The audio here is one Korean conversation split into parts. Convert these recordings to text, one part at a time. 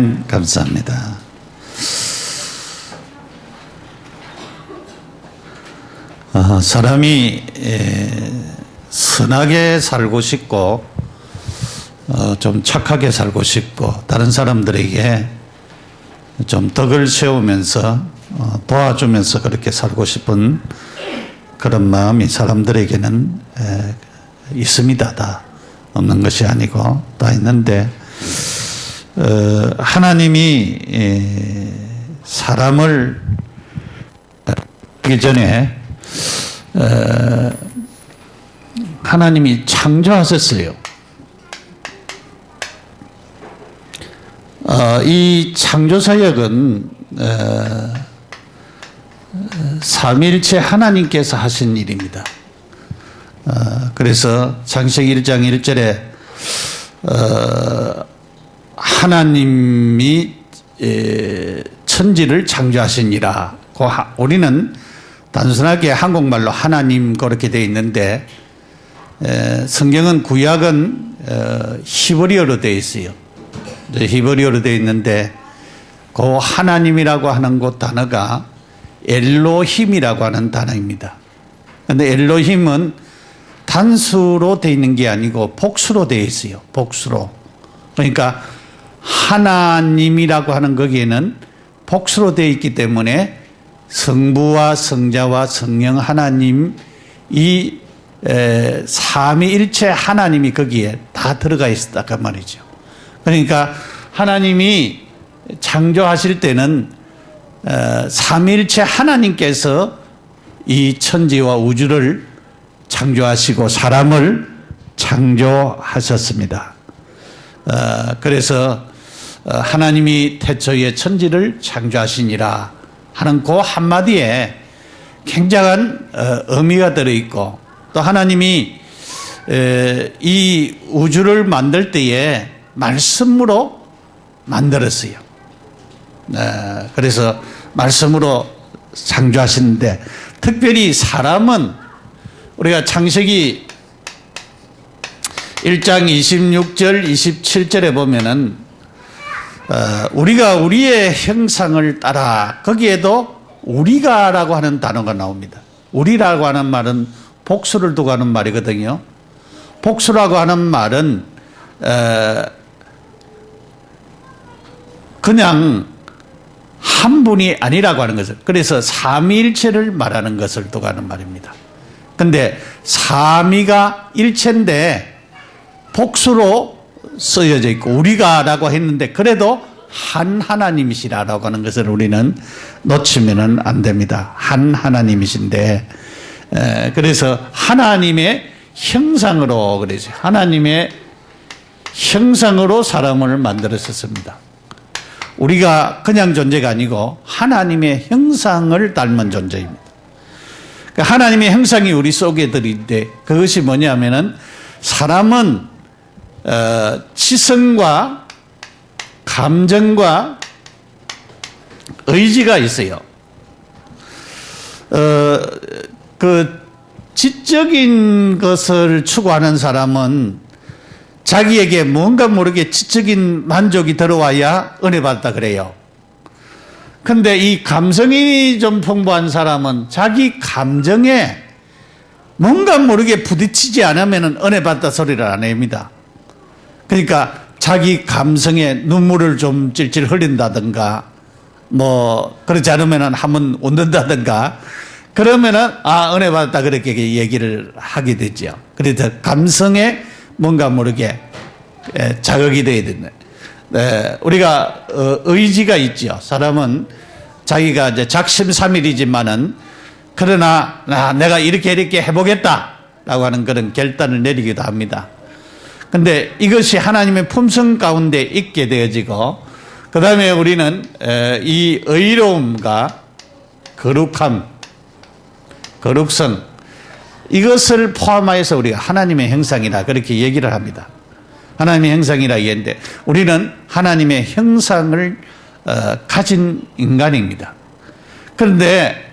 아멘. 감사합니다. 사람이 선하게 살고 싶고 좀 착하게 살고 싶고 다른 사람들에게 좀 덕을 세우면서 도와주면서 그렇게 살고 싶은 그런 마음이 사람들에게는 있습니다. 다 없는 것이 아니고 다 있는데 하나님이 사람을 하기 전에 하나님이 창조하셨어요. 이 창조사역은 삼위일체 하나님께서 하신 일입니다. 그래서 창세기 1장 1절에 하나님이 천지를 창조하시니라. 우리는 단순하게 한국말로 하나님 그렇게 되어 있는데 성경은 구약은 히브리어로 되어 있어요. 히브리어로 되어 있는데 그 하나님이라고 하는 그 단어가 엘로힘이라고 하는 단어입니다. 그런데 엘로힘은 단수로 되어 있는 게 아니고 복수로 되어 있어요. 복수로. 그러니까 하나님이라고 하는 거기에는 복수로 되어 있기 때문에 성부와 성자와 성령 하나님 이 삼위일체 하나님이 거기에 다 들어가 있었다 그 말이죠. 그러니까 하나님이 창조하실 때는 삼위일체 하나님께서 이 천지와 우주를 창조하시고 사람을 창조하셨습니다. 그래서 하나님이 태초에 천지를 창조하시니라 하는 그 한마디에 굉장한 의미가 들어있고 또 하나님이 이 우주를 만들 때에 말씀으로 만들었어요. 그래서 말씀으로 창조하시는데 특별히 사람은 우리가 창세기 1장 26절 27절에 보면은 우리가 우리의 형상을 따라 거기에도 우리가라고 하는 단어가 나옵니다. 우리라고 하는 말은 복수를 두고 하는 말이거든요. 복수라고 하는 말은 그냥 한 분이 아니라고 하는 것을, 그래서 삼위일체를 말하는 것을 두고 하는 말입니다. 근데 삼위가 일체인데 복수로 쓰여져 있고 우리가라고 했는데 그래도 한 하나님이시라고 하는 것을 우리는 놓치면 안 됩니다. 한 하나님이신데 그래서 하나님의 형상으로, 그래서 하나님의 형상으로 사람을 만들었었습니다. 우리가 그냥 존재가 아니고 하나님의 형상을 닮은 존재입니다. 하나님의 형상이 우리 속에 들인데 그것이 뭐냐면은 사람은 지성과 감정과 의지가 있어요. 그 지적인 것을 추구하는 사람은 자기에게 뭔가 모르게 지적인 만족이 들어와야 은혜 받다 그래요. 근데 이 감성이 좀 풍부한 사람은 자기 감정에 뭔가 모르게 부딪히지 않으면 은혜 받다 소리를 안 합니다. 그러니까 자기 감성에 눈물을 좀 찔찔 흘린다든가 뭐 그렇지 않으면 한번 웃는다든가 그러면은 은혜 받았다 그렇게 얘기를 하게 되죠. 그래서 감성에 뭔가 모르게 자극이 되어야 된다. 우리가 의지가 있죠. 사람은 자기가 이제 작심삼일이지만은 그러나 내가 이렇게 해보겠다라고 하는 그런 결단을 내리기도 합니다. 근데 이것이 하나님의 품성 가운데 있게 되어지고 그 다음에 우리는 이 의로움과 거룩함, 거룩성 이것을 포함하여서 우리가 하나님의 형상이라 그렇게 얘기를 합니다. 하나님의 형상이라 얘기했는데 우리는 하나님의 형상을 가진 인간입니다. 그런데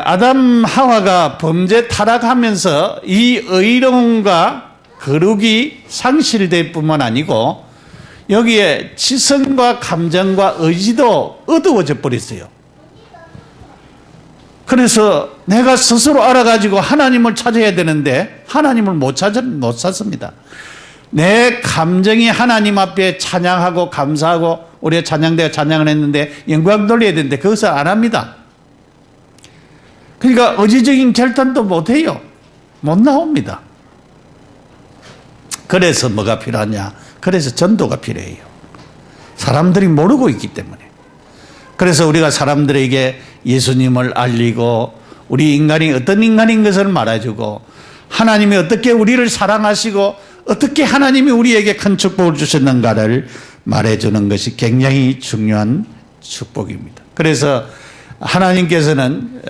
아담 하와가 범죄 타락하면서 이 의로움과 거룩이 상실될 뿐만 아니고 여기에 지성과 감정과 의지도 어두워져 버렸어요. 그래서 내가 스스로 알아가지고 하나님을 찾아야 되는데 하나님을 못 찾습니다. 내 감정이 하나님 앞에 찬양하고 감사하고, 우리가 찬양대가 찬양을 했는데 영광 돌려야 되는데 그것을 안 합니다. 그러니까 의지적인 결단도 못 해요. 못 나옵니다. 그래서 뭐가 필요하냐? 그래서 전도가 필요해요. 사람들이 모르고 있기 때문에. 그래서 우리가 사람들에게 예수님을 알리고 우리 인간이 어떤 인간인 것을 말해주고 하나님이 어떻게 우리를 사랑하시고 어떻게 하나님이 우리에게 큰 축복을 주셨는가를 말해주는 것이 굉장히 중요한 축복입니다. 그래서 하나님께서는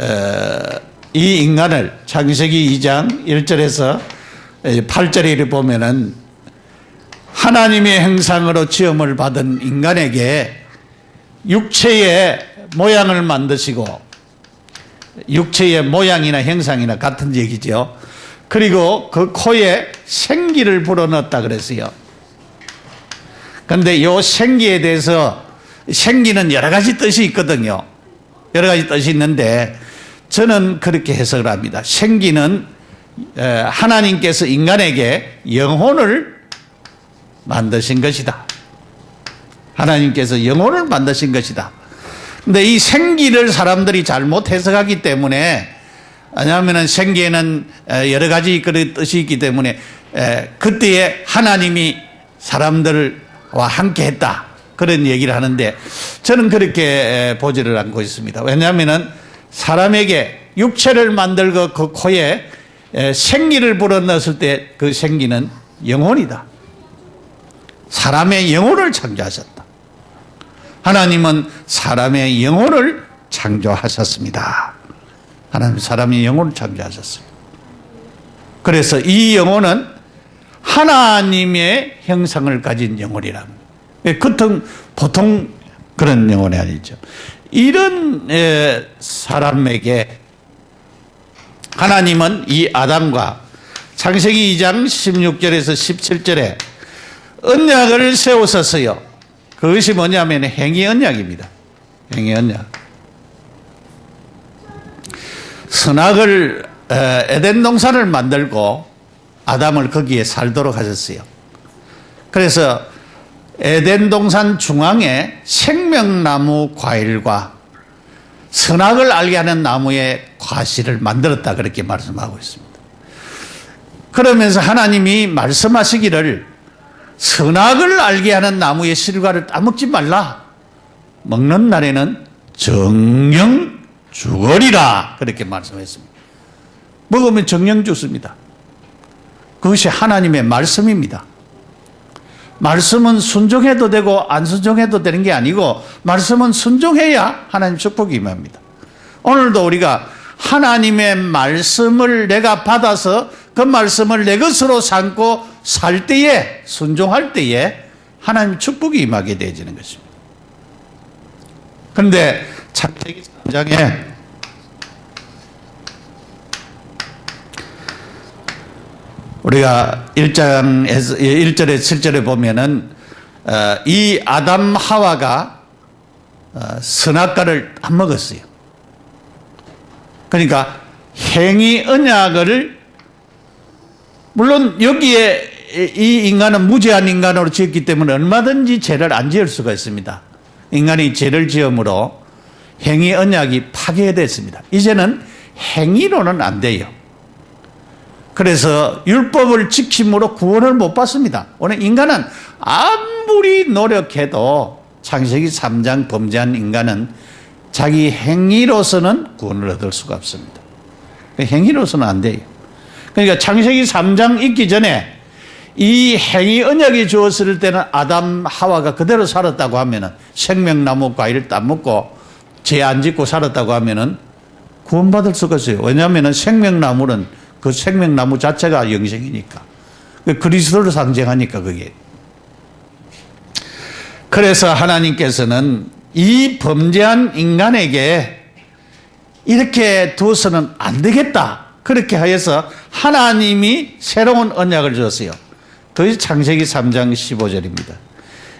이 인간을 창세기 2장 1절에서 8절에 보면은 하나님의 형상으로 지음을 받은 인간에게 육체의 모양을 만드시고, 육체의 모양이나 형상이나 같은 얘기죠. 그리고 그 코에 생기를 불어넣었다 그랬어요. 그런데 이 생기에 대해서, 생기는 여러 가지 뜻이 있거든요. 여러 가지 뜻이 있는데 저는 그렇게 해석을 합니다. 생기는 하나님께서 인간에게 영혼을 만드신 것이다. 하나님께서 영혼을 만드신 것이다. 근데 이 생기를 사람들이 잘못 해석하기 때문에, 왜냐하면 생기에는 여러 가지 뜻이 있기 때문에 그때에 하나님이 사람들과 함께 했다, 그런 얘기를 하는데 저는 그렇게 보지를 않고 있습니다. 왜냐하면 사람에게 육체를 만들고 그 코에 생기를 불어넣었을 때 그 생기는 영혼이다. 사람의 영혼을 창조하셨다. 하나님은 사람의 영혼을 창조하셨습니다. 하나님 사람의 영혼을 창조하셨어요. 그래서 이 영혼은 하나님의 형상을 가진 영혼이랍니다. 보통 그런 영혼이 아니죠. 이런 사람에게 하나님은 이 아담과 창세기 2장 16절에서 17절에 언약을 세우셨어요. 그것이 뭐냐면 행위 언약입니다. 행위 언약. 선악을 에덴 동산을 만들고 아담을 거기에 살도록 하셨어요. 그래서 에덴 동산 중앙에 생명나무 과일과 선악을 알게 하는 나무의 과실을 만들었다, 그렇게 말씀하고 있습니다. 그러면서 하나님이 말씀하시기를 선악을 알게 하는 나무의 실과를 따먹지 말라. 먹는 날에는 정령 죽으리라, 그렇게 말씀했습니다. 먹으면 정령 죽습니다. 그것이 하나님의 말씀입니다. 말씀은 순종해도 되고 안 순종해도 되는 게 아니고, 말씀은 순종해야 하나님 축복이 임합니다. 오늘도 우리가 하나님의 말씀을 내가 받아서 그 말씀을 내 것으로 삼고 살 때에, 순종할 때에 하나님 축복이 임하게 되어지는 것입니다. 그런데 창세기 3장에 우리가 1장에서 1절에 7절에 보면은 이 아담 하와가 선악과를 안 먹었어요. 그러니까 행위 언약을, 물론 여기에 이 인간은 무죄한 인간으로 지었기 때문에 얼마든지 죄를 안 지을 수가 있습니다. 인간이 죄를 지음으로 행위 언약이 파괴됐습니다. 이제는 행위로는 안 돼요. 그래서 율법을 지킴으로 구원을 못 받습니다. 오늘 인간은 아무리 노력해도, 창세기 3장 범죄한 인간은 자기 행위로서는 구원을 얻을 수가 없습니다. 행위로서는 안 돼요. 그러니까 창세기 3장 있기 전에 이 행위 언약이 주었을 때는 아담 하와가 그대로 살았다고 하면은, 생명나무 과일을 따먹고 죄 안 짓고 살았다고 하면은 구원받을 수가 있어요. 왜냐하면 생명나무는 그 생명나무 자체가 영생이니까, 그리스도를 상징하니까 그게. 그래서 하나님께서는 이 범죄한 인간에게 이렇게 두어서는 안 되겠다, 그렇게 하여서 하나님이 새로운 언약을 주었어요. 그것이 창세기 3장 15절입니다.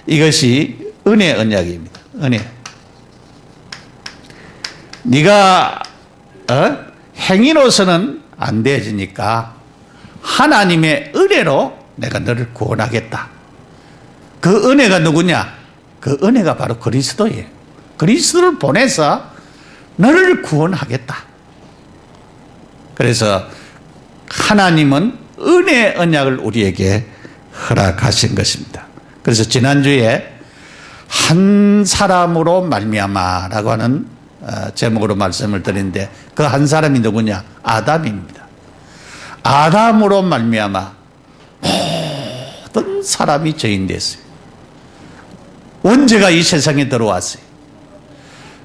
이것이 은혜 언약입니다. 은혜. 네가 행위로서는 안 되어지니까 하나님의 은혜로 내가 너를 구원하겠다. 그 은혜가 누구냐? 그 은혜가 바로 그리스도예요. 그리스도를 보내서 너를 구원하겠다. 그래서 하나님은 은혜 언약을 우리에게 허락하신 것입니다. 그래서 지난주에 한 사람으로 말미암아라고 하는 제목으로 말씀을 드렸는데 그 한 사람이 누구냐? 아담입니다. 아담으로 말미암아 모든 사람이 죄인 됐어요. 원죄가 이 세상에 들어왔어요.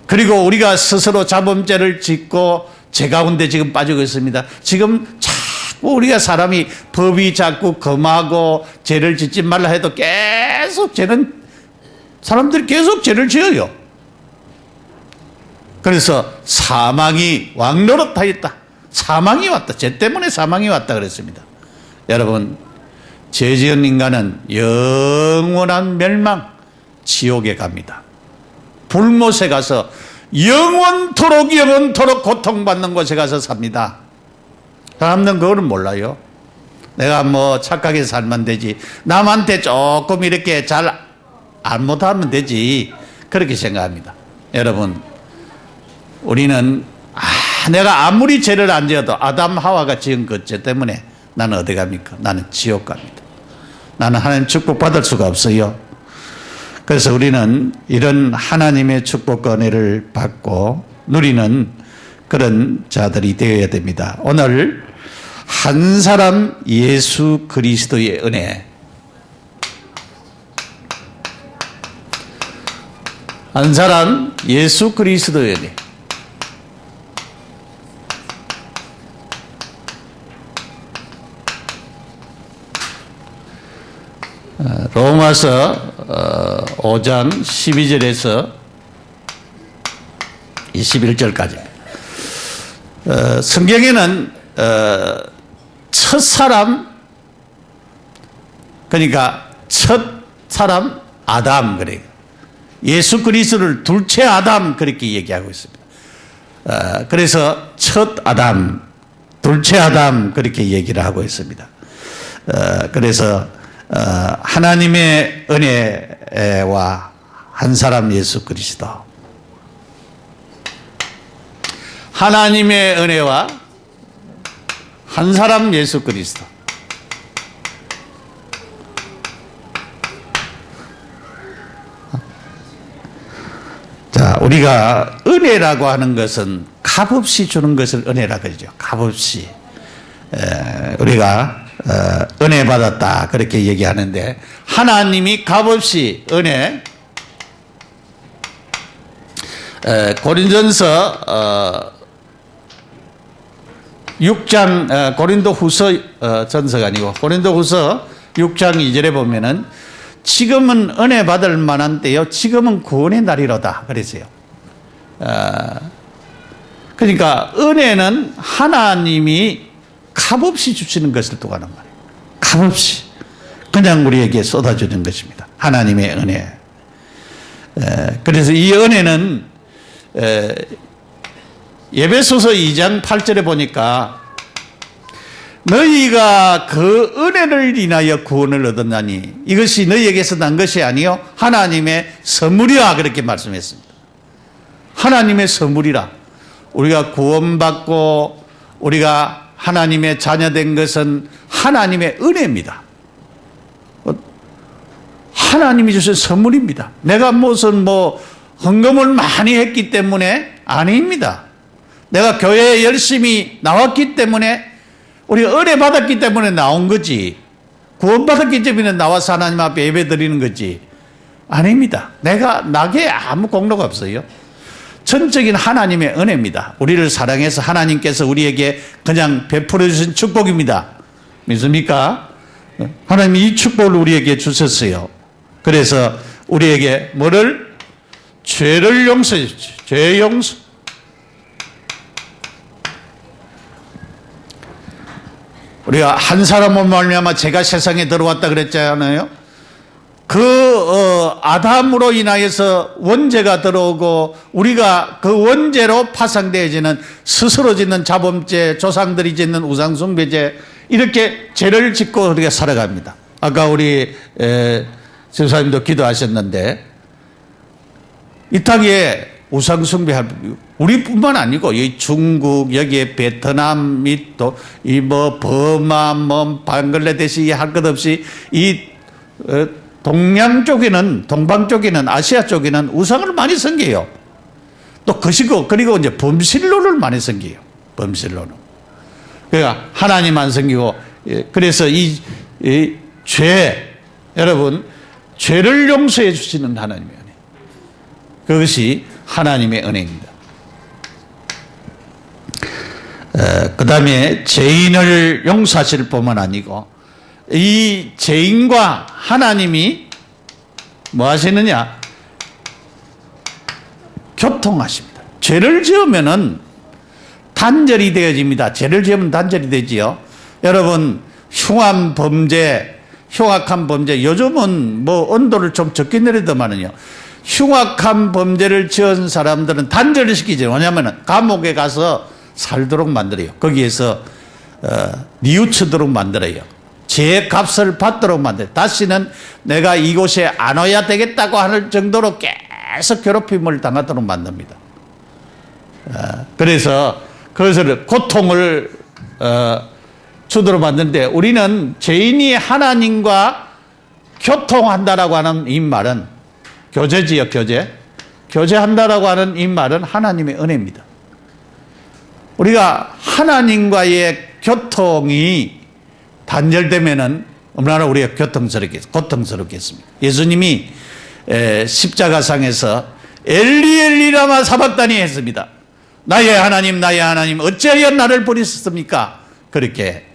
그리고 우리가 스스로 자범죄를 짓고 죄 가운데 지금 빠지고 있습니다. 지금 자꾸 우리가 사람이 법이 자꾸 금하고 죄를 짓지 말라 해도 계속 사람들이 계속 죄를 지어요. 그래서 사망이 왕노릇하였다. 사망이 왔다. 죄 때문에 사망이 왔다 그랬습니다. 여러분, 죄 지은 인간은 영원한 멸망, 지옥에 갑니다. 불못에 가서 영원토록 고통받는 곳에 가서 삽니다. 사람들은 그거는 몰라요. 내가 뭐 착하게 살면 되지, 남한테 조금 이렇게 잘 안 못하면 되지, 그렇게 생각합니다. 여러분, 우리는 내가 아무리 죄를 안 지어도 아담 하와가 지은 그 죄 때문에 나는 어디 갑니까? 나는 지옥 갑니다. 나는 하나님 축복받을 수가 없어요. 그래서 우리는 이런 하나님의 축복과 은혜를 받고 누리는 그런 자들이 되어야 됩니다. 오늘 한 사람 예수 그리스도의 은혜, 한 사람 예수 그리스도의 은혜. 로마서 5장 12절에서 21절까지. 성경에는 첫 사람, 그러니까 첫 사람 아담, 그래요. 예수 그리스도를 둘째 아담, 그렇게 얘기하고 있습니다. 그래서 첫 아담, 둘째 아담, 그렇게 얘기를 하고 있습니다. 그래서 하나님의 은혜와 한 사람 예수 그리스도, 하나님의 은혜와 한 사람 예수 그리스도. 자, 우리가 은혜라고 하는 것은 값없이 주는 것을 은혜라고 그러죠. 값없이. 우리가 은혜 받았다, 그렇게 얘기하는데, 하나님이 값없이 은혜, 고린전서 6장, 고린도 후서 전서가 아니고 고린도 후서 6장 2절에 보면은 지금은 은혜 받을 만한 때요, 지금은 구원의 날이로다 그랬어요. 그러니까 은혜는 하나님이 값없이 주시는 것을 뜻하는 말이에요. 값없이 그냥 우리에게 쏟아주는 것입니다. 하나님의 은혜. 그래서 이 은혜는 에베소서 2장 8절에 보니까 너희가 그 은혜를 인하여 구원을 얻었나니 이것이 너희에게서 난 것이 아니요 하나님의 선물이라, 그렇게 말씀했습니다. 하나님의 선물이라. 우리가 구원받고 우리가 하나님의 자녀된 것은 하나님의 은혜입니다. 하나님이 주신 선물입니다. 내가 무슨 헌금을 많이 했기 때문에 아닙니다. 내가 교회에 열심히 나왔기 때문에, 우리가 은혜 받았기 때문에 나온 거지, 구원받았기 때문에 나와서 하나님 앞에 예배 드리는 거지, 아닙니다. 나게 아무 공로가 없어요. 전적인 하나님의 은혜입니다. 우리를 사랑해서 하나님께서 우리에게 그냥 베풀어 주신 축복입니다. 믿습니까? 하나님이 이 축복을 우리에게 주셨어요. 그래서 우리에게 뭐를? 죄를 용서해 주죠. 죄 용서. 우리가 한 사람을 말미암아 죄가 세상에 들어왔다 그랬잖아요. 아담으로 인하여서 원죄가 들어오고 우리가 그 원죄로 파상되어지는 스스로 짓는 자범죄, 조상들이 짓는 우상숭배죄, 이렇게 죄를 짓고 우리가 살아갑니다. 아까 우리 집사님도 기도하셨는데 이 땅에 우상숭배할 우리뿐만 아니고 여기 중국, 여기에 베트남 및 또 이 버마, 방글라데시 할 것 없이 이 동양 쪽에는, 동방 쪽에는, 아시아 쪽에는 우상을 많이 섬겨요. 또 그리고 이제 범실로를 많이 섬겨요. 범실로는. 그러니까 하나님 안 섬기고, 그래서 이 죄, 여러분, 죄를 용서해 주시는 하나님의 은혜. 그것이 하나님의 은혜입니다. 그 다음에 죄인을 용서하실 뿐만 아니고 이 죄인과 하나님이 뭐 하시느냐? 교통하십니다. 죄를 지으면은 단절이 되어집니다. 죄를 지으면 단절이 되지요. 여러분, 흉한 범죄, 흉악한 범죄, 요즘은 뭐 언도를 좀 적게 내리더만은요. 흉악한 범죄를 지은 사람들은 단절을 시키죠. 왜냐하면 감옥에 가서 살도록 만들어요. 거기에서 뉘우치도록 만들어요. 죄의 값을 받도록 만들어요. 다시는 내가 이곳에 안 와야 되겠다고 하는 정도로 계속 괴롭힘을 당하도록 만듭니다. 그래서 그것을 고통을 주도록 만드는데 우리는 죄인이 하나님과 교통한다라고 하는 이 말은 교제지요, 교제. 교제한다라고 하는 이 말은 하나님의 은혜입니다. 우리가 하나님과의 교통이 단절되면은 얼마나 우리가 고통스럽겠습니까? 예수님이 십자가상에서 엘리 엘리 라마 사박다니 했습니다. 나의 하나님 어찌하여 나를 버리셨습니까? 그렇게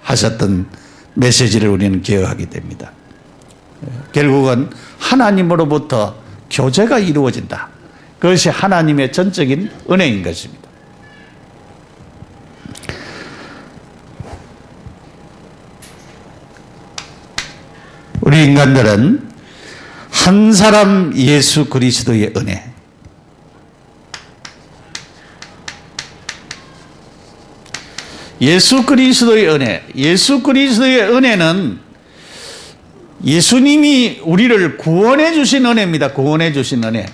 하셨던 메시지를 우리는 기억하게 됩니다. 결국은 하나님으로부터 교제가 이루어진다. 그것이 하나님의 전적인 은혜인 것입니다. 우리 인간들은 한 사람 예수 그리스도의 은혜, 예수 그리스도의 은혜는 예수님이 우리를 구원해 주신 은혜입니다. 구원해 주신 은혜.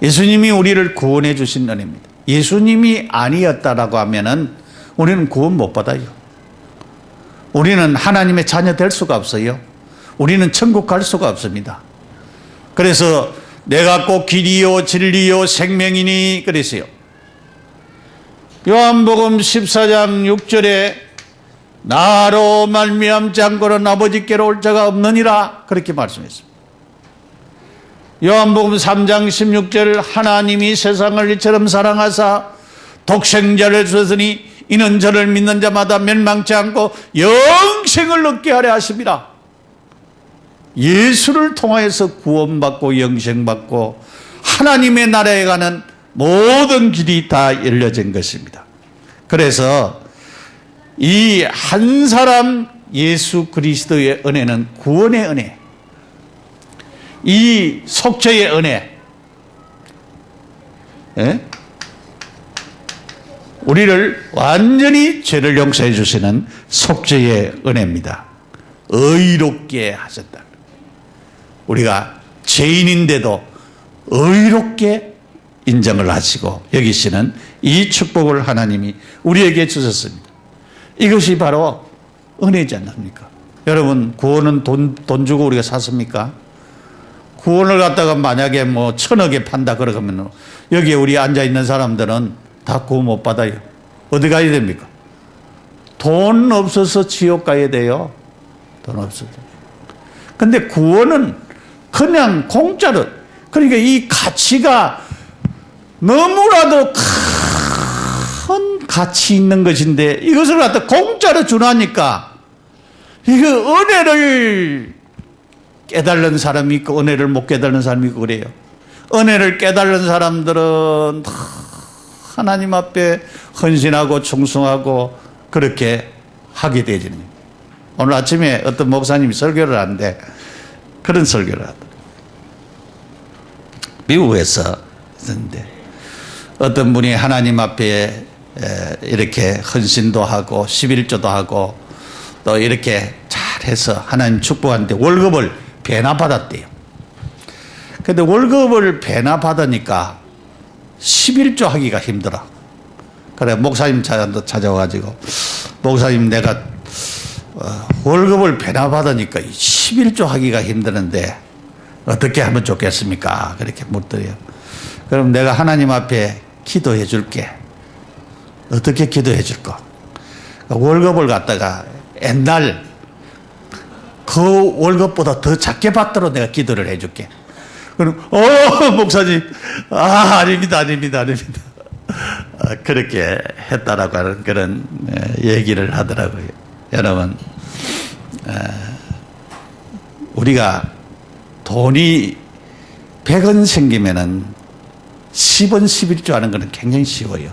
예수님이 우리를 구원해 주신 은혜입니다. 예수님이 아니었다라고 하면은 우리는 구원 못 받아요. 우리는 하나님의 자녀 될 수가 없어요. 우리는 천국 갈 수가 없습니다. 그래서 내가 꼭 길이요 진리요 생명이니 그랬어요. 요한복음 14장 6절에 나로 말미암지 않고는 아버지께로 올 자가 없느니라 그렇게 말씀했습니다. 요한복음 3장 16절 하나님이 세상을 이처럼 사랑하사 독생자를 주셨으니 이는 저를 믿는 자마다 멸망치 않고 영생을 얻게 하려 하심이라. 예수를 통하여서 구원받고 영생받고 하나님의 나라에 가는 모든 길이 다 열려진 것입니다. 그래서 이 한 사람 예수 그리스도의 은혜는 구원의 은혜, 이 속죄의 은혜, 우리를 완전히 죄를 용서해 주시는 속죄의 은혜입니다. 의롭게 하셨다. 우리가 죄인인데도 의롭게 인정을 하시고 여기시는 이 축복을 하나님이 우리에게 주셨습니다. 이것이 바로 은혜지 않습니까? 여러분, 구원은 돈 주고 우리가 샀습니까? 구원을 갖다가 만약에 뭐 1,000억에 판다 그러면 여기에 우리 앉아있는 사람들은 다 구원 못 받아요. 어디 가야 됩니까? 돈 없어서 지옥 가야 돼요. 돈 없어서. 근데 구원은 그냥 공짜로, 그러니까 이 가치가 너무나도 큰 가치 있는 것인데 이것을 갖다 공짜로 주라니까 이거 은혜를 깨달는 사람이 있고 은혜를 못 깨달는 사람이 있고 그래요. 은혜를 깨달는 사람들은 하나님 앞에 헌신하고 충성하고 그렇게 하게 되지는. 오늘 아침에 어떤 목사님이 설교를 하는데 그런 설교를 하더라고요. 미국에서 있는데 어떤 분이 하나님 앞에 이렇게 헌신도 하고 11조도 하고 또 이렇게 잘해서 하나님 축복하는데 월급을 배나 받았대요. 근데 월급을 배나 받으니까 11조 하기가 힘들어. 그래 목사님 찾아와가지고 목사님 내가 월급을 배나 받으니까 11조 하기가 힘드는데 어떻게 하면 좋겠습니까? 그렇게 묻더래요. 그럼 내가 하나님 앞에 기도해 줄게. 어떻게 기도해 줄까? 월급을 갖다가 옛날 그 월급보다 더 작게 받도록 내가 기도를 해 줄게. 그럼 목사님 아닙니다. 그렇게 했다라고 하는 그런 얘기를 하더라고요. 여러분 우리가 돈이 100원 생기면은 10원 11조 하는 거는 굉장히 쉬워요.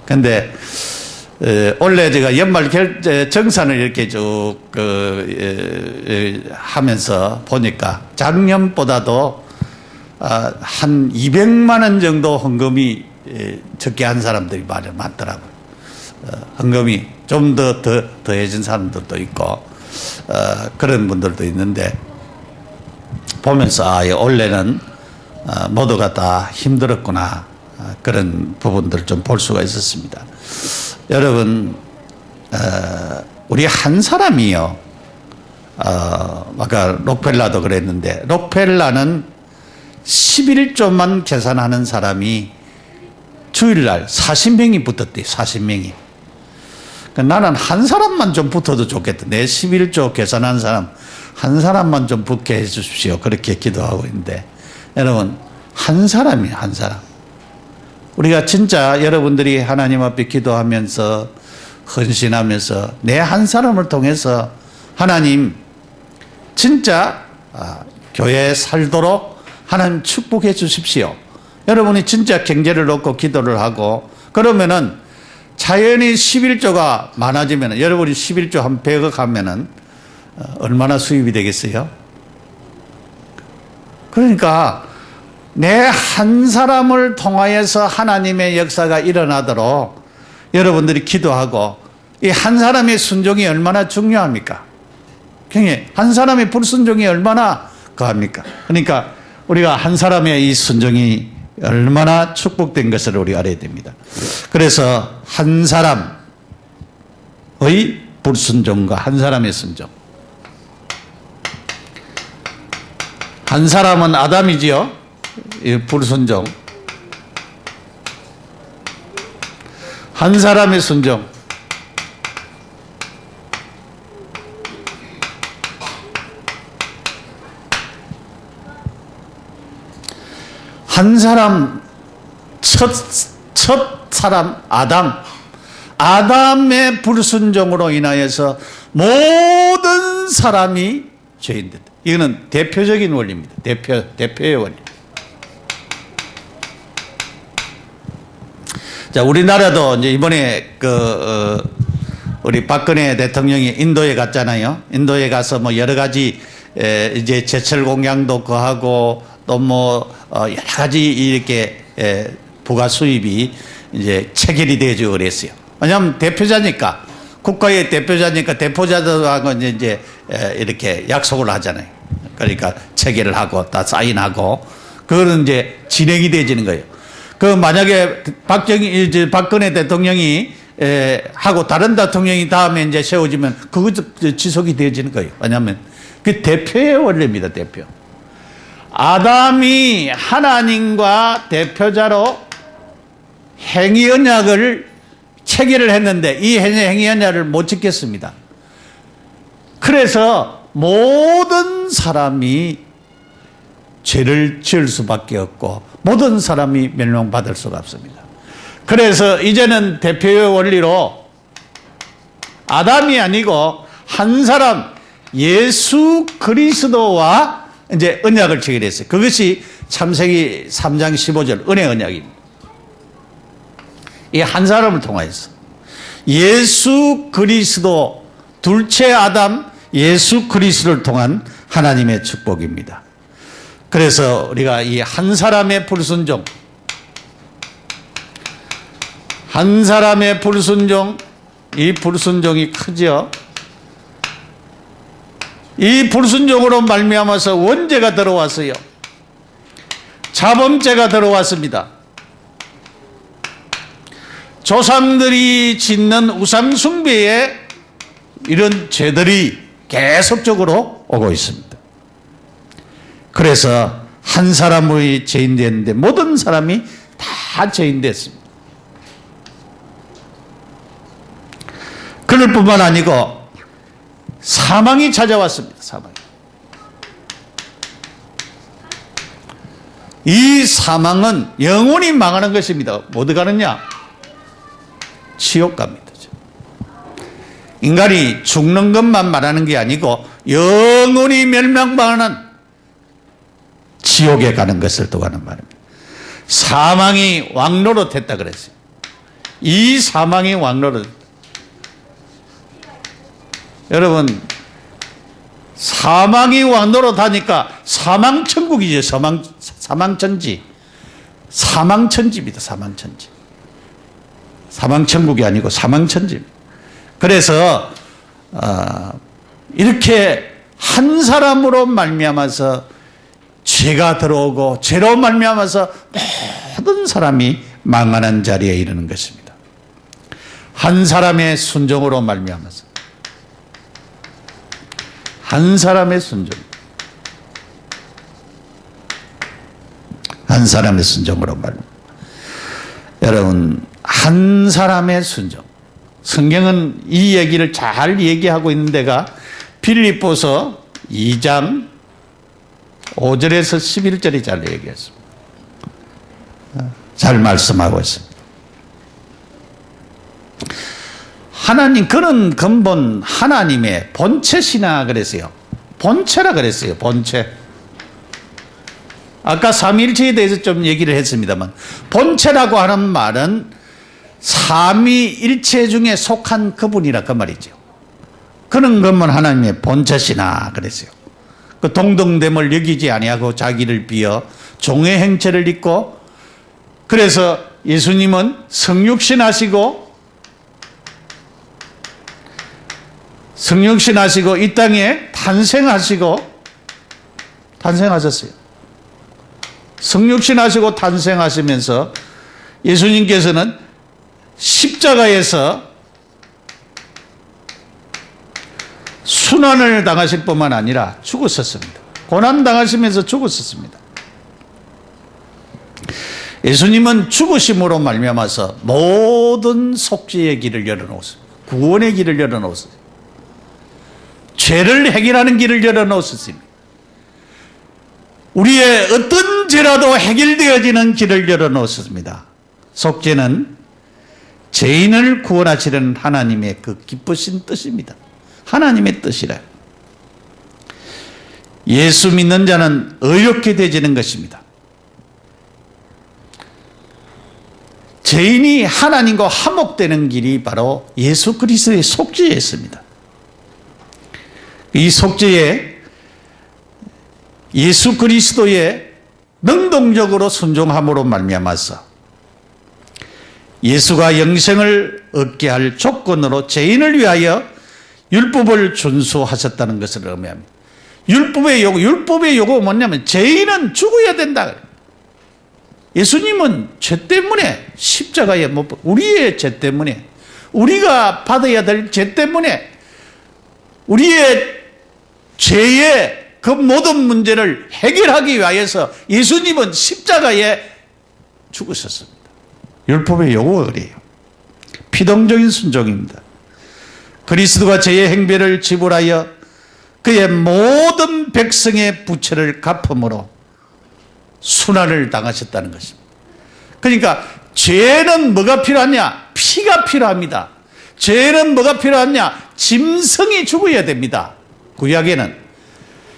근데 원래 제가 연말 정산을 이렇게 쭉 하면서 보니까 작년보다도 한 200만 원 정도 헌금이 적게 한 사람들이 많더라고요. 헌금이 좀 더해진 사람들도 있고 그런 분들도 있는데 보면서 원래는 모두가 다 힘들었구나 그런 부분들을 좀 볼 수가 있었습니다. 여러분 우리 한 사람이요 아까 록펠라도 그랬는데 록펠라는 11조만 계산하는 사람이 주일날 40명이 붙었대요. 40명이. 나는 한 사람만 좀 붙어도 좋겠다. 내 11조 계산하는 사람 한 사람만 좀 붙게 해 주십시오. 그렇게 기도하고 있는데 여러분 한 사람이에요. 한 사람. 우리가 진짜 여러분들이 하나님 앞에 기도하면서 헌신하면서 내 한 사람을 통해서 하나님 진짜 교회에 살도록 하나님 축복해 주십시오. 여러분이 진짜 경제를 놓고 기도를 하고 그러면은 자연히 11조가 많아지면 여러분이 11조 한 100억 하면은 얼마나 수입이 되겠어요? 그러니까 내 한 사람을 통하여서 하나님의 역사가 일어나도록 여러분들이 기도하고 이 한 사람의 순종이 얼마나 중요합니까? 한 사람의 불순종이 얼마나 거합니까? 그러니까 우리가 한 사람의 이 순종이 얼마나 축복된 것을 우리가 알아야 됩니다. 그래서 한 사람의 불순종과 한 사람의 순종. 한 사람은 아담이지요. 불순종. 한 사람의 순종. 한 사람 첫 사람 아담의 불순종으로 인하여서 모든 사람이 죄인들. 이거는 대표적인 원리입니다. 대표의 원리. 자, 우리나라도 이제 이번에 우리 박근혜 대통령이 인도에 갔잖아요. 인도에 가서 뭐 여러 가지 이제 제철 공양도 거하고 또 뭐 여러 가지 이렇게 부가 수입이 이제 체결이 되죠 그랬어요. 왜냐하면 대표자니까 국가의 대표자니까 대표자들하고 이제 이렇게 약속을 하잖아요. 그러니까 체결을 하고 다 사인하고 그거는 이제 진행이 되지는 거예요. 그 만약에 박근혜 대통령이 하고 다른 대통령이 다음에 이제 세워지면 그것도 지속이 되어지는 거예요. 왜냐하면 그 대표의 원리입니다. 대표. 아담이 하나님과 대표자로 행위 언약을 체결을 했는데 이 행위 언약을 못 지켰습니다. 그래서 모든 사람이 죄를 지을 수밖에 없고 모든 사람이 멸망받을 수가 없습니다. 그래서 이제는 대표의 원리로 아담이 아니고 한 사람 예수 그리스도와 이제 언약을 체결했어요. 그것이 창세기 3장 15절 은혜 언약입니다. 이 한 사람을 통하여서 예수 그리스도, 둘째 아담 예수 그리스도를 통한 하나님의 축복입니다. 그래서 우리가 이 한 사람의 불순종, 한 사람의 불순종, 이 불순종이 크죠. 이 불순종으로 말미암아서 원죄가 들어왔어요. 자범죄가 들어왔습니다. 조상들이 짓는 우상 숭배에 이런 죄들이 계속적으로 오고 있습니다. 그래서 한 사람의 죄인 됐는데 모든 사람이 다 죄인 됐습니다. 그럴 뿐만 아니고 사망이 찾아왔습니다. 사망이. 이 사망은 영원히 망하는 것입니다. 어디 가느냐? 지옥 갑니다. 인간이 죽는 것만 말하는 게 아니고 영원히 멸망당하는 지옥에 가는 것을 또 하는 말입니다. 사망이 왕노릇했다 그랬어요. 이 사망이 왕노릇. 여러분, 사망이 왕노릇하니까 사망천국이죠. 사망천지. 사망천지입니다. 사망천지. 사망천국이 아니고 사망천지입니다. 그래서 이렇게 한 사람으로 말미암아서 죄가 들어오고 죄로 말미암아서 모든 사람이 망하는 자리에 이르는 것입니다. 한 사람의 순종으로 말미암아서, 한 사람의 순종, 한 사람의 순종으로 말미암아서. 여러분, 한 사람의 순종. 성경은 이 얘기를 잘 얘기하고 있는 데가 빌립보서 2장 5절에서 11절이 잘 얘기했습니다. 잘 말씀하고 있습니다. 하나님, 그는 근본 하나님의 본체시나 그랬어요. 본체라 그랬어요. 본체. 아까 삼위일체에 대해서 좀 얘기를 했습니다만, 본체라고 하는 말은 삼위일체 중에 속한 그분이라 그 말이죠. 그는 그러면 하나님의 본체시나 그랬어요. 그 동등됨을 여기지 아니하고 자기를 비어 종의 행체를 입고, 그래서 예수님은 성육신 하시고 이 땅에 탄생하셨어요. 성육신 하시고 탄생하시면서 예수님께서는 십자가에서 순환을 당하실 뿐만 아니라 죽었었습니다. 고난 당하시면서 죽었었습니다. 예수님은 죽으심으로 말미암아서 모든 속죄의 길을 열어놓았습니다. 구원의 길을 열어놓았습니다. 죄를 해결하는 길을 열어놓았습니다. 우리의 어떤 죄라도 해결되어지는 길을 열어놓았습니다. 속죄는 죄인을 구원하시는 하나님의 그 기쁘신 뜻입니다. 하나님의 뜻이라. 예수 믿는 자는 의롭게 되지는 것입니다. 죄인이 하나님과 화목되는 길이 바로 예수 그리스도의 속죄였습니다. 이 속죄에 예수 그리스도의 능동적으로 순종함으로 말미암아서 예수가 영생을 얻게 할 조건으로 죄인을 위하여 율법을 준수하셨다는 것을 의미합니다. 율법의 요구가 뭐냐면 죄인은 죽어야 된다. 예수님은 죄 때문에 십자가에 우리의 죄 때문에, 우리가 받아야 될 죄 때문에, 우리의 죄의 그 모든 문제를 해결하기 위하여서 예수님은 십자가에 죽으셨습니다. 율법의 요구가 그래요. 피동적인 순종입니다. 그리스도가 죄의 행배를 지불하여 그의 모든 백성의 부채를 갚음으로 순환을 당하셨다는 것입니다. 그러니까 죄는 뭐가 필요하냐? 피가 필요합니다. 죄는 뭐가 필요하냐? 짐승이 죽어야 됩니다. 구약에는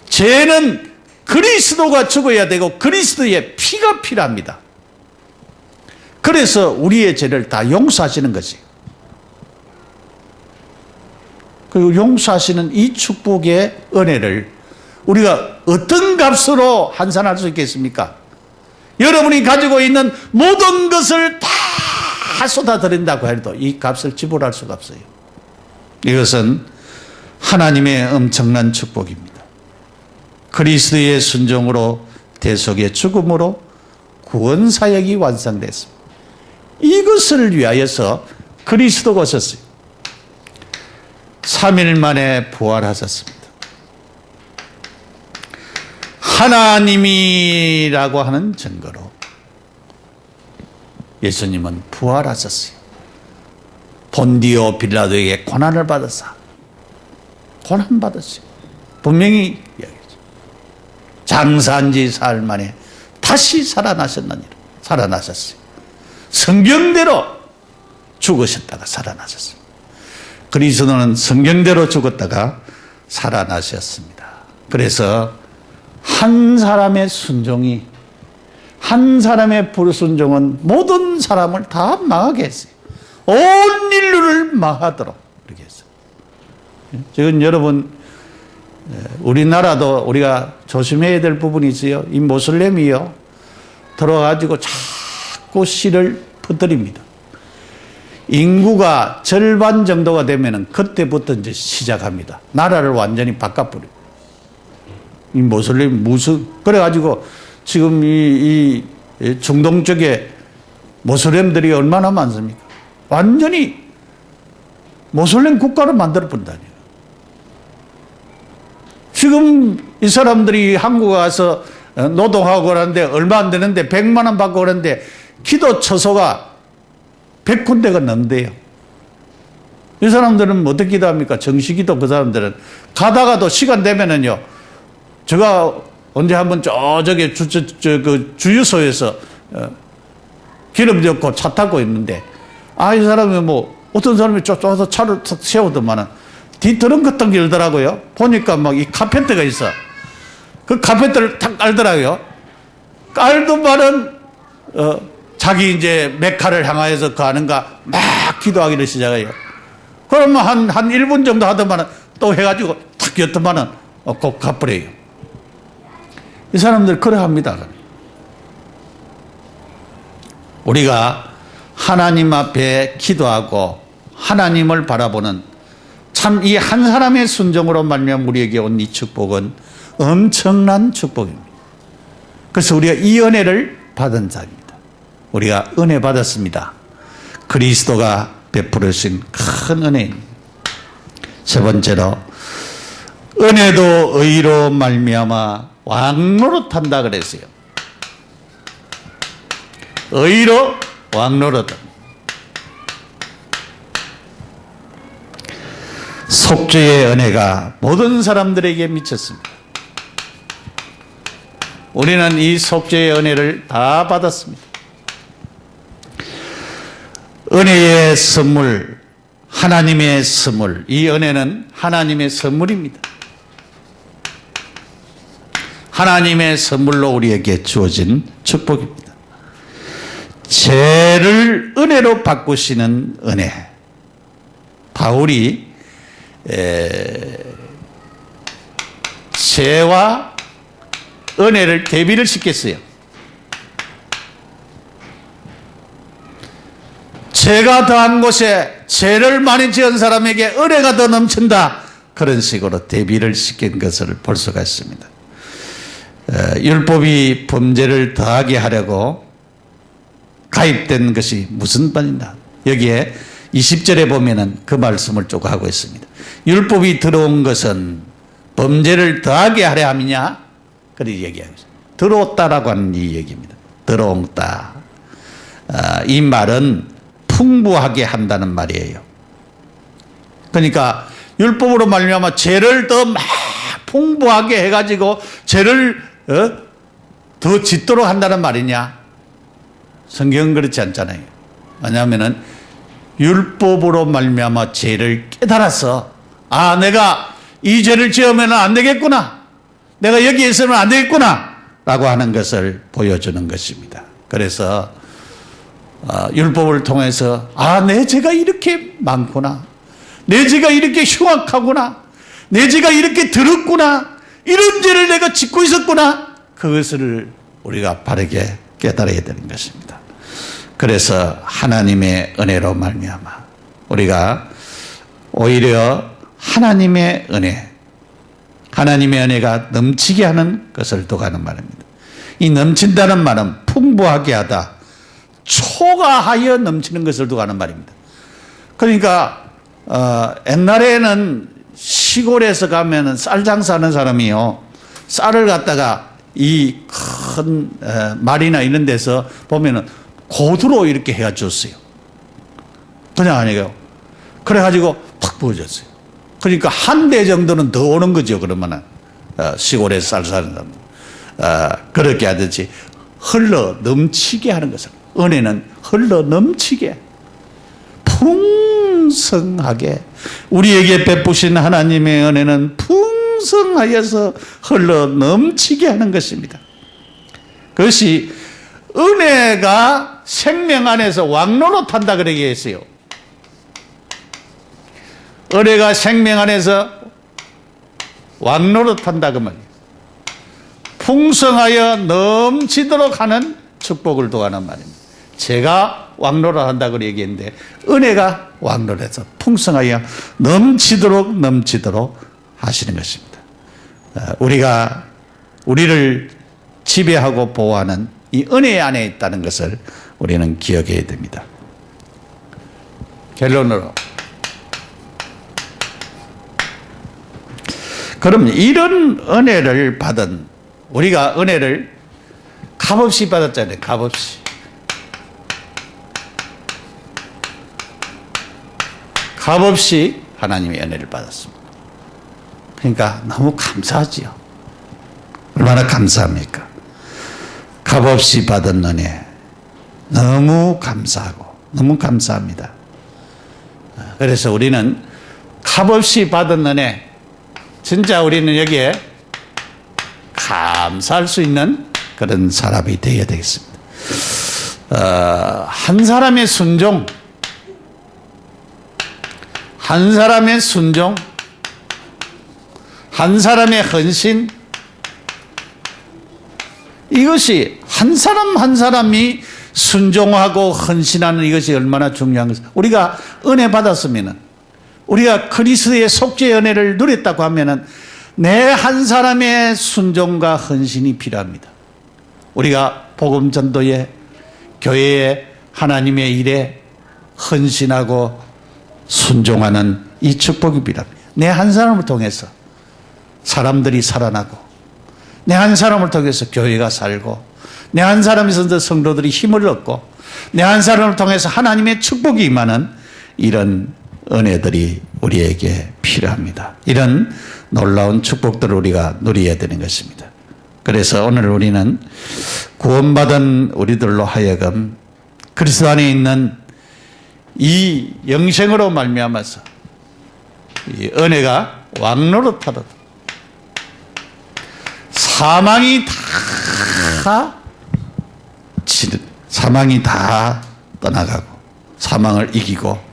죄는 그리스도가 죽어야 되고 그리스도의 피가 필요합니다. 그래서 우리의 죄를 다 용서하시는 것이에요. 그리고 용서하시는 이 축복의 은혜를 우리가 어떤 값으로 환산할 수 있겠습니까? 여러분이 가지고 있는 모든 것을 다 쏟아드린다고 해도 이 값을 지불할 수가 없어요. 이것은 하나님의 엄청난 축복입니다. 그리스도의 순종으로 대속의 죽음으로 구원사역이 완성됐습니다. 이것을 위하여서 그리스도가 오셨어요. 3일 만에 부활하셨습니다. 하나님이라고 하는 증거로 예수님은 부활하셨어요. 본디오 빌라도에게 고난을 받았사. 고난받았어요. 분명히 이야기했죠. 장사한 지 사흘 만에 다시 살아나셨느니라. 살아나셨어요. 성경대로 죽으셨다가 살아나셨어요. 그리스도는 성경대로 죽었다가 살아나셨습니다. 그래서 한 사람의 순종이, 한 사람의 불순종은 모든 사람을 다 망하게 했어요. 온 인류를 망하도록 그렇게 했어요. 지금 여러분, 우리나라도 우리가 조심해야 될 부분이 있어요. 이 모슬렘이요, 들어가지고 자꾸 씨를 퍼뜨립니다. 인구가 절반 정도가 되면은 그때부터 이제 시작합니다. 나라를 완전히 바꿔버려요. 이 모슬렘 무슨, 그래가지고 지금 이 중동 쪽에 모슬렘들이 얼마나 많습니까? 완전히 모슬렘 국가를 만들어 본다니요. 지금 이 사람들이 한국 와서 노동하고 그러는데 얼마 안 되는데 100만 원 받고 그러는데 기도 처소가 100군데가 넘는데요. 이 사람들은 어떻게 기도합니까? 정시기도. 그 사람들은 가다가도 시간 되면은요, 제가 언제 한번 저기 그 주유소에서 기름 넣고 차 타고 있는데, 이 사람이 뭐 어떤 사람이 쫓아와서 차를 탁 세우더만은 뒤트렁 같은 게 열더라고요. 보니까 막 이 카페트가 있어. 그 카페트를 탁 깔더라고요. 깔더만은 자기 이제 메카를 향하여서 그 하는가 막 기도하기를 시작해요. 그러면 한 1분 정도 하더만은 또 해가지고 탁 였더만은 꼭 갚으래요. 이 사람들 그래 합니다. 우리가 하나님 앞에 기도하고 하나님을 바라보는 참 이 한 사람의 순종으로 말미암아 우리에게 온 이 축복은 엄청난 축복입니다. 그래서 우리가 이 은혜를 받은 자입니다. 우리가 은혜 받았습니다. 그리스도가 베풀으신 큰 은혜입니다. 세 번째로, 은혜도 의로 말미암아 왕노릇한다 그랬어요. 의로 왕노릇. 속죄의 은혜가 모든 사람들에게 미쳤습니다. 우리는 이 속죄의 은혜를 다 받았습니다. 은혜의 선물, 하나님의 선물, 이 은혜는 하나님의 선물입니다. 하나님의 선물로 우리에게 주어진 축복입니다. 죄를 은혜로 바꾸시는 은혜. 바울이 죄와 은혜를 대비를 시켰어요. 죄가 더한 곳에 죄를 많이 지은 사람에게 은혜가 더 넘친다. 그런 식으로 대비를 시킨 것을 볼 수가 있습니다. 율법이 범죄를 더하게 하려고 가입된 것이 무슨 말이냐. 여기에 20절에 보면은 그 말씀을 쭉 하고 있습니다. 율법이 들어온 것은 범죄를 더하게 하려 함이냐? 그렇게 얘기하고 있습니다. 들어왔다라고 하는 이 얘기입니다. 들어온다. 이 말은 풍부하게 한다는 말이에요. 그러니까 율법으로 말미암아 죄를 더 막 풍부하게 해가지고 죄를 더 짓도록 한다는 말이냐? 성경은 그렇지 않잖아요. 왜냐하면은 율법으로 말미암아 죄를 깨달아서 내가 이 죄를 지으면 안 되겠구나, 내가 여기에 있으면 안 되겠구나 라고 하는 것을 보여주는 것입니다. 그래서 율법을 통해서 내 죄가 이렇게 많구나, 내 죄가 이렇게 흉악하구나. 내 죄가 이렇게 더럽구나. 이런 죄를 내가 짓고 있었구나. 그것을 우리가 바르게 깨달아야 되는 것입니다. 그래서 하나님의 은혜로 말미암아 우리가 오히려 하나님의 은혜가 넘치게 하는 것을 도가는 말입니다. 이 넘친다는 말은 풍부하게 하다, 초과하여 넘치는 것을 두가는 말입니다. 그러니까 옛날에는 시골에서 가면은 쌀 장사하는 사람이요, 쌀을 갖다가 이 큰 말이나 이런 데서 보면은 고두로 이렇게 해가 줬어요. 그냥 아니에요. 그래가지고 팍 부어졌어요. 그러니까 한 대 정도는 더 오는 거죠. 그러면은 시골에서 쌀 사는 사람 그렇게 하듯이 흘러 넘치게 하는 것을, 은혜는 흘러 넘치게 풍성하게 우리에게 베푸신 하나님의 은혜는 풍성하여서 흘러 넘치게 하는 것입니다. 그것이 은혜가 생명 안에서 왕노릇한다 그러게 했어요. 은혜가 생명 안에서 왕노릇한다 그 말이에요. 풍성하여 넘치도록 하는 축복을 도하는 말입니다. 제가 왕노릇한다 그렇게 얘기했는데 은혜가 왕노릇해서 풍성하여 넘치도록 하시는 것입니다. 우리가 우리를 지배하고 보호하는 이 은혜 안에 있다는 것을 우리는 기억해야 됩니다. 결론으로, 그럼 이런 은혜를 받은, 우리가 은혜를 값없이 받았잖아요. 값없이 하나님의 은혜를 받았습니다. 그러니까 너무 감사하지요. 얼마나 감사합니까? 값없이 받은 은혜 너무 감사하고 너무 감사합니다. 그래서 우리는 값없이 받은 은혜, 진짜 우리는 여기에 감사할 수 있는 그런 사람이 되어야 되겠습니다. 한 사람의 순종, 한 사람의 헌신, 이것이 한 사람이 순종하고 헌신하는 이것이 얼마나 중요한 것입니다. 우리가 은혜 받았으면, 우리가 그리스도의 속죄의 은혜를 누렸다고 하면 내 한 사람의 순종과 헌신이 필요합니다. 우리가 복음 전도에, 교회에, 하나님의 일에 헌신하고 순종하는 이 축복이 필요합니다. 내 한 사람을 통해서 사람들이 살아나고, 내 한 사람을 통해서 교회가 살고, 내 한 사람에서 성도들이 힘을 얻고, 내 한 사람을 통해서 하나님의 축복이 임하는 이런 은혜들이 우리에게 필요합니다. 이런 놀라운 축복들을 우리가 누려야 되는 것입니다. 그래서 오늘 우리는 구원받은 우리들로 하여금 그리스도 안에 있는 이 영생으로 말미암아서 이 은혜가 왕노릇하도록 사망이 다 떠나가고 사망을 이기고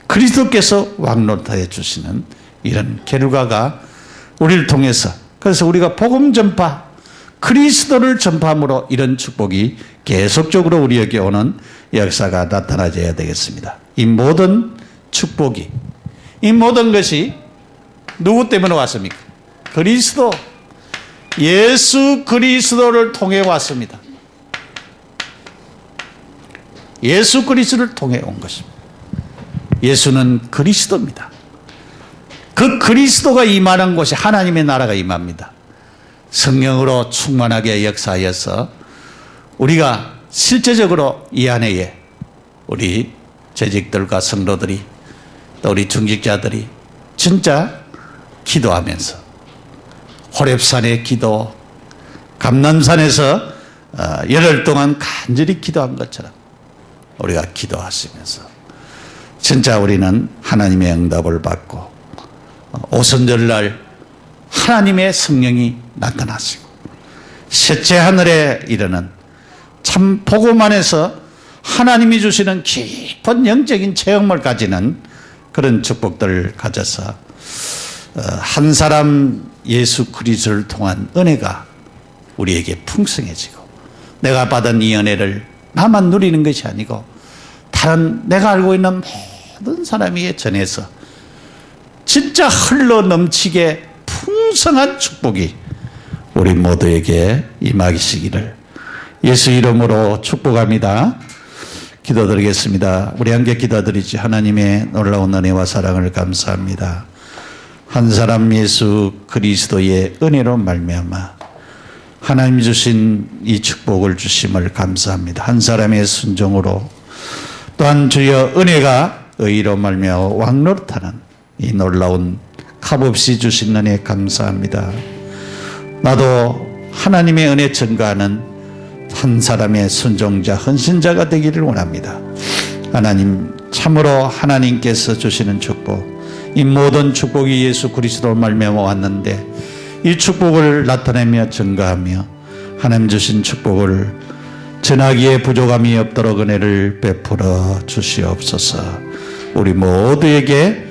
그리스도께서 왕노릇하여 주시는 이런 결과가 우리를 통해서, 그래서 우리가 복음 전파, 그리스도를 전파함으로 이런 축복이 계속적으로 우리에게 오는 역사가 나타나져야 되겠습니다. 이 모든 축복이, 이 모든 것이 누구 때문에 왔습니까? 그리스도, 예수 그리스도를 통해 왔습니다. 예수 그리스도를 통해 온 것입니다. 예수는 그리스도입니다. 그 그리스도가 임하는 곳이 하나님의 나라가 임합니다. 성령으로 충만하게 역사하여서 우리가 실제적으로 이 안에 우리 재직들과 성도들이, 또 우리 중직자들이 진짜 기도하면서 호렙산의 기도, 감람산에서 열흘 동안 간절히 기도한 것처럼 우리가 기도하시면서 진짜 우리는 하나님의 응답을 받고 오순절날 하나님의 성령이 나타나시고 셋째 하늘에 이르는 참 복음 안에서 하나님이 주시는 깊은 영적인 체험을 가지는 그런 축복들을 가져서 한 사람 예수 그리스도를 통한 은혜가 우리에게 풍성해지고 내가 받은 이 은혜를 나만 누리는 것이 아니고 다른 내가 알고 있는 모든 사람에게 전해서 진짜 흘러 넘치게 풍성한 축복이 우리 모두에게 임하시기를 예수 이름으로 축복합니다. 기도드리겠습니다. 우리 함께 기도드리지. 하나님의 놀라운 은혜와 사랑을 감사합니다. 한 사람 예수 그리스도의 은혜로 말미암아 하나님 주신 이 축복을 주심을 감사합니다. 한 사람의 순종으로 또한 주여 은혜가 의로 말미암아 왕노릇하는 이 놀라운 값없이 주신 은혜 감사합니다. 나도 하나님의 은혜 증가하는 한 사람의 순종자 헌신자가 되기를 원합니다. 하나님 참으로 하나님께서 주시는 축복 이 모든 축복이 예수 그리스도로 말미암아 왔는데 이 축복을 나타내며 증가하며 하나님 주신 축복을 전하기에 부족함이 없도록 은혜를 베풀어 주시옵소서. 우리 모두에게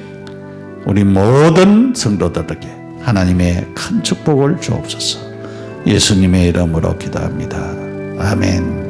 우리 모든 성도들에게 하나님의 큰 축복을 주옵소서. 예수님의 이름으로 기도합니다. 아멘.